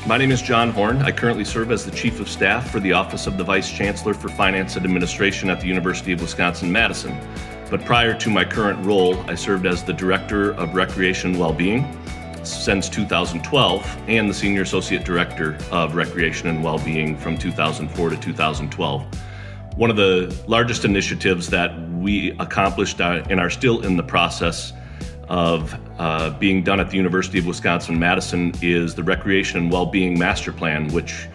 My name is John Horn. I currently serve as the Chief of Staff for the Office of the Vice Chancellor for Finance and Administration at the University of Wisconsin-Madison. But prior to my current role, I served as the Director of Recreation and Wellbeing since 2012 and the Senior Associate Director of Recreation and Wellbeing from 2004 to 2012. One of the largest initiatives that we accomplished and are still in the process of being done at the University of Wisconsin-Madison is the Recreation and Wellbeing Master Plan, which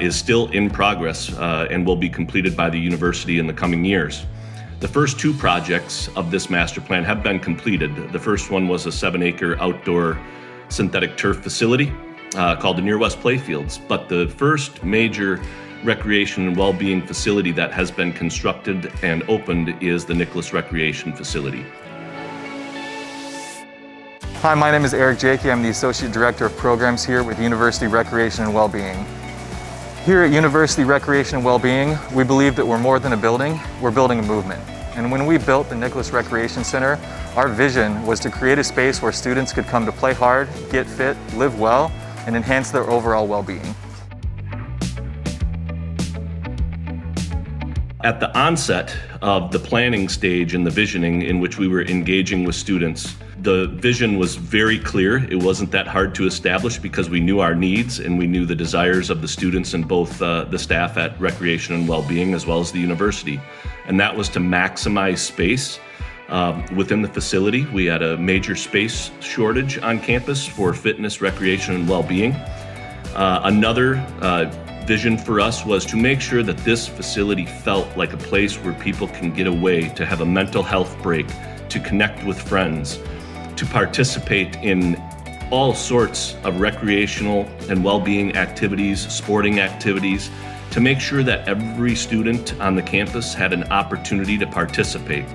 is still in progress and will be completed by the university in the coming years. The first two projects of this master plan have been completed. The first one was a 7-acre outdoor synthetic turf facility called the Near West Playfields, but the first major recreation and well-being facility that has been constructed and opened is the Nicholas Recreation Facility. Hi, my name is Eric Jakey. I'm the Associate Director of Programs here with University Recreation and Wellbeing. Here at University Recreation and Wellbeing, we believe that we're more than a building, we're building a movement. And when we built the Nicholas Recreation Center, our vision was to create a space where students could come to play hard, get fit, live well, and enhance their overall well-being. At the onset of the planning stage and the visioning in which we were engaging with students, the vision was very clear. It wasn't that hard to establish because we knew our needs and we knew the desires of the students and both the staff at Recreation and Wellbeing as well as the university. And that was to maximize space within the facility. We had a major space shortage on campus for fitness, recreation, and well-being. Another vision for us was to make sure that this facility felt like a place where people can get away, to have a mental health break, to connect with friends, to participate in all sorts of recreational and well-being activities, sporting activities, to make sure that every student on the campus had an opportunity to participate.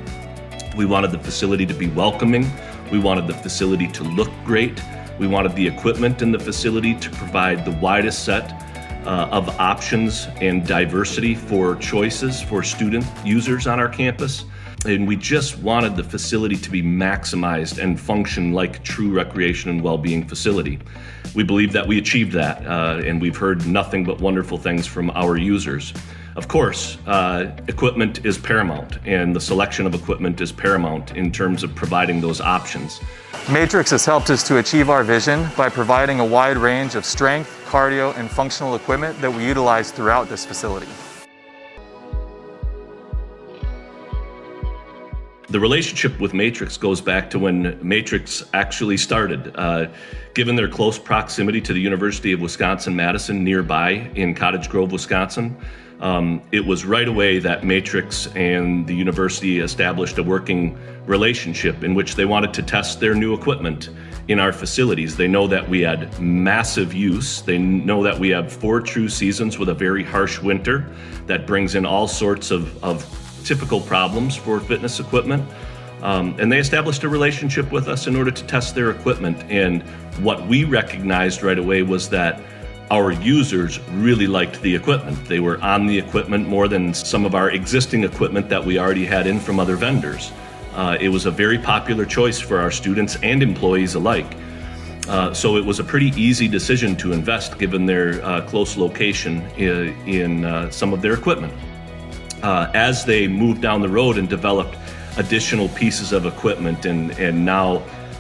We wanted the facility to be welcoming. We wanted the facility to look great. We wanted the equipment in the facility to provide the widest set of options and diversity for choices for student users on our campus. And we just wanted the facility to be maximized and function like a true recreation and well-being facility. We believe that we achieved that, and we've heard nothing but wonderful things from our users. Of course, equipment is paramount, and the selection of equipment is paramount in terms of providing those options. Matrix has helped us to achieve our vision by providing a wide range of strength, cardio, and functional equipment that we utilize throughout this facility. The relationship with Matrix goes back to when Matrix actually started. Given their close proximity to the University of Wisconsin-Madison nearby in Cottage Grove, Wisconsin, it was right away that Matrix and the university established a working relationship in which they wanted to test their new equipment in our facilities. They know that we had massive use. They know that we have 4 true seasons with a very harsh winter that brings in all sorts of typical problems for fitness equipment. And they established a relationship with us in order to test their equipment. And what we recognized right away was that our users really liked the equipment. They were on the equipment more than some of our existing equipment that we already had in from other vendors. It was a very popular choice for our students and employees alike. So it was a pretty easy decision to invest given their close location in some of their equipment. As they moved down the road and developed additional pieces of equipment and now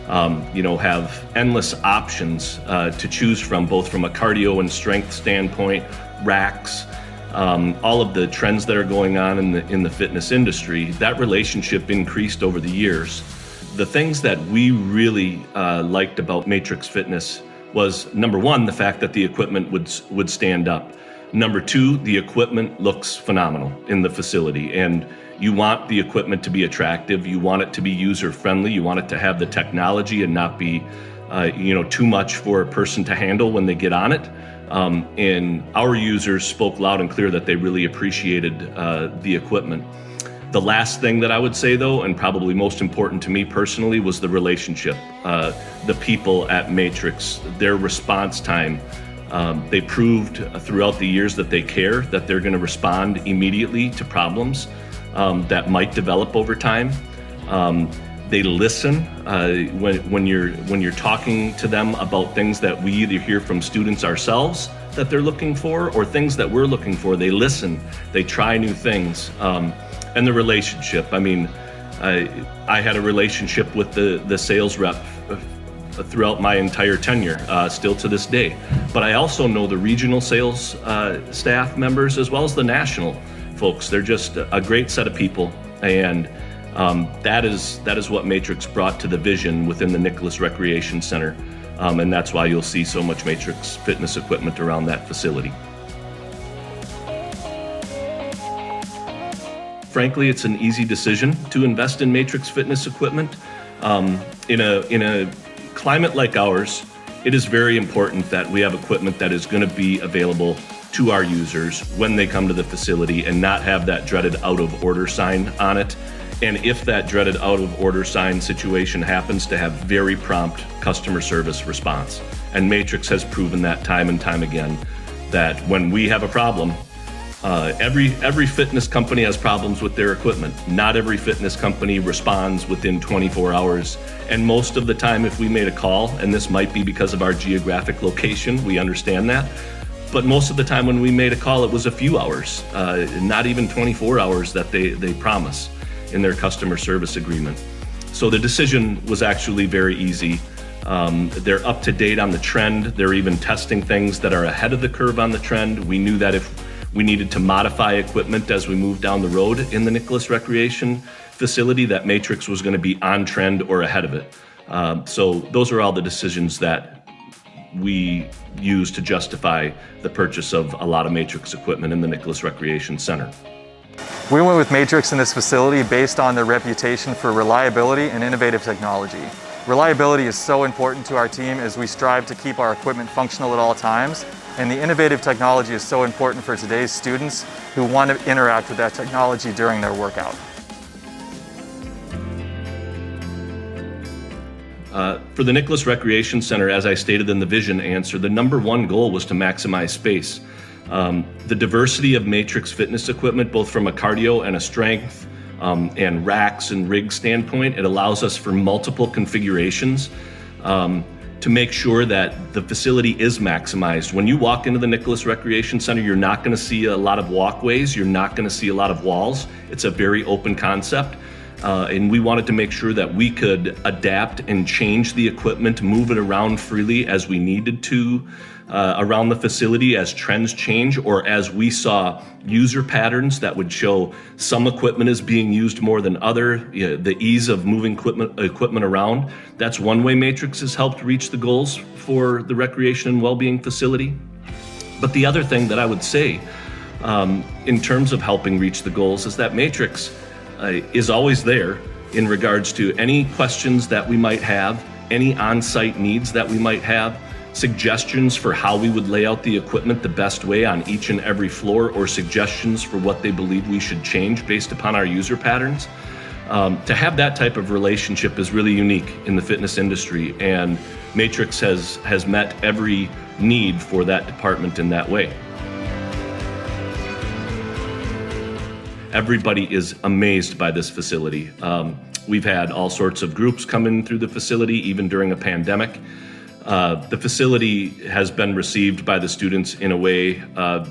have endless options to choose from, both from a cardio and strength standpoint, racks, all of the trends that are going on in the fitness industry, that relationship increased over the years. The things that we really liked about Matrix Fitness was, number one, the fact that the equipment would stand up. Number two, the equipment looks phenomenal in the facility, and you want the equipment to be attractive. You want it to be user-friendly. You want it to have the technology and not be, too much for a person to handle when they get on it. And our users spoke loud and clear that they really appreciated the equipment. The last thing that I would say, though, and probably most important to me personally, was the relationship. The people at Matrix, their response time. They proved throughout the years that they care, that they're going to respond immediately to problems that might develop over time. They listen when you're talking to them about things that we either hear from students ourselves that they're looking for, or things that we're looking for. They listen, they try new things, and the relationship. I mean, I had a relationship with the sales rep throughout my entire tenure, still to this day. But I also know the regional sales staff members as well as the national folks. They're just a great set of people, and that is what Matrix brought to the vision within the Nicholas Recreation Center, and that's why you'll see so much Matrix fitness equipment around that facility. Frankly, it's an easy decision to invest in Matrix fitness equipment. In a climate like ours, it is very important that we have equipment that is going to be available to our users when they come to the facility and not have that dreaded out of order sign on it. And if that dreaded out of order sign situation happens, to have very prompt customer service response. And Matrix has proven that time and time again, that when we have a problem, every fitness company has problems with their equipment. Not every fitness company responds within 24 hours. And most of the time, if we made a call, and this might be because of our geographic location, we understand that, but most of the time when we made a call, it was a few hours, not even 24 hours that they promise in their customer service agreement. So the decision was actually very easy. They're up to date on the trend. They're even testing things that are ahead of the curve on the trend. We knew that if we needed to modify equipment as we moved down the road in the Nicholas Recreation facility, that Matrix was going to be on trend or ahead of it. So those are all the decisions that we use to justify the purchase of a lot of Matrix equipment in the Nicholas Recreation Center. We went with Matrix in this facility based on their reputation for reliability and innovative technology. Reliability is so important to our team as we strive to keep our equipment functional at all times, and the innovative technology is so important for today's students who want to interact with that technology during their workout. For the Nicholas Recreation Center, as I stated in the vision answer, the number one goal was to maximize space. The diversity of Matrix fitness equipment, both from a cardio and a strength and racks and rig standpoint, it allows us for multiple configurations to make sure that the facility is maximized. When you walk into the Nicholas Recreation Center, you're not going to see a lot of walkways, you're not going to see a lot of walls. It's a very open concept. And we wanted to make sure that we could adapt and change the equipment, move it around freely as we needed to around the facility as trends change, or as we saw user patterns that would show some equipment is being used more than other, the ease of moving equipment around. That's one way Matrix has helped reach the goals for the recreation and well-being facility. But the other thing that I would say in terms of helping reach the goals is that Matrix is always there in regards to any questions that we might have, any on-site needs that we might have, suggestions for how we would lay out the equipment the best way on each and every floor, or suggestions for what they believe we should change based upon our user patterns. To have that type of relationship is really unique in the fitness industry, and Matrix has met every need for that department in that way. Everybody is amazed by this facility. We've had all sorts of groups come in through the facility, even during a pandemic. The facility has been received by the students in a way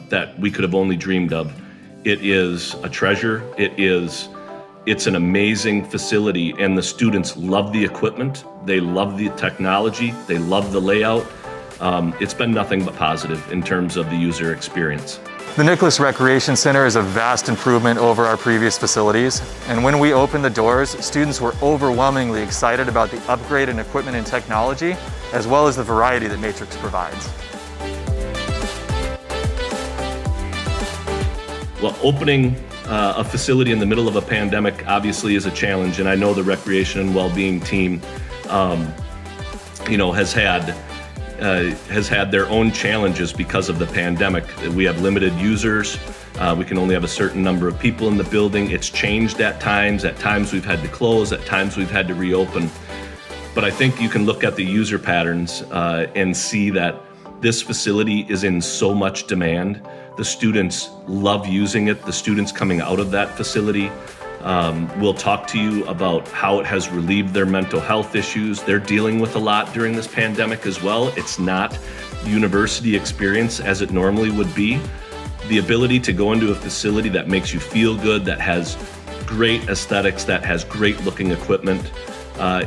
that we could have only dreamed of. It is a treasure. It's an amazing facility, and the students love the equipment. They love the technology. They love the layout. It's been nothing but positive in terms of the user experience. The Nicholas Recreation Center is a vast improvement over our previous facilities, and when we opened the doors, students were overwhelmingly excited about the upgrade in equipment and technology, as well as the variety that Matrix provides. Well, opening a facility in the middle of a pandemic obviously is a challenge, and I know the recreation and well-being team, has had their own challenges because of the pandemic. We have limited users. We can only have a certain number of people in the building. It's changed at times. At times we've had to close. At times we've had to reopen. But I think you can look at the user patterns and see that this facility is in so much demand. The students love using it. The students coming out of that facility We'll talk to you about how it has relieved their mental health issues. They're dealing with a lot during this pandemic as well. It's not university experience as it normally would be. The ability to go into a facility that makes you feel good, that has great aesthetics, that has great looking equipment,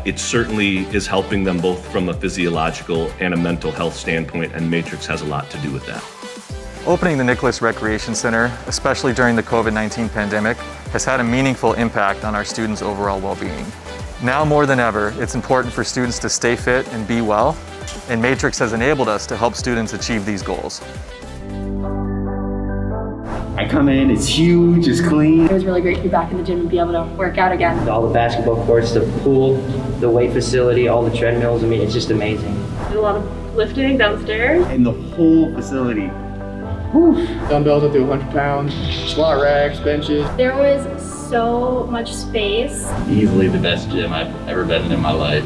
it certainly is helping them both from a physiological and a mental health standpoint, and Matrix has a lot to do with that. Opening the Nicholas Recreation Center, especially during the COVID-19 pandemic, has had a meaningful impact on our students' overall well-being. Now more than ever, it's important for students to stay fit and be well, and Matrix has enabled us to help students achieve these goals. I come in, it's huge, it's clean. It was really great to be back in the gym and be able to work out again. All the basketball courts, the pool, the weight facility, all the treadmills, I mean, it's just amazing. Did a lot of lifting downstairs. And the whole facility. Dumbbells up to 100 pounds, squat racks, benches. There was so much space. Easily the best gym I've ever been in my life.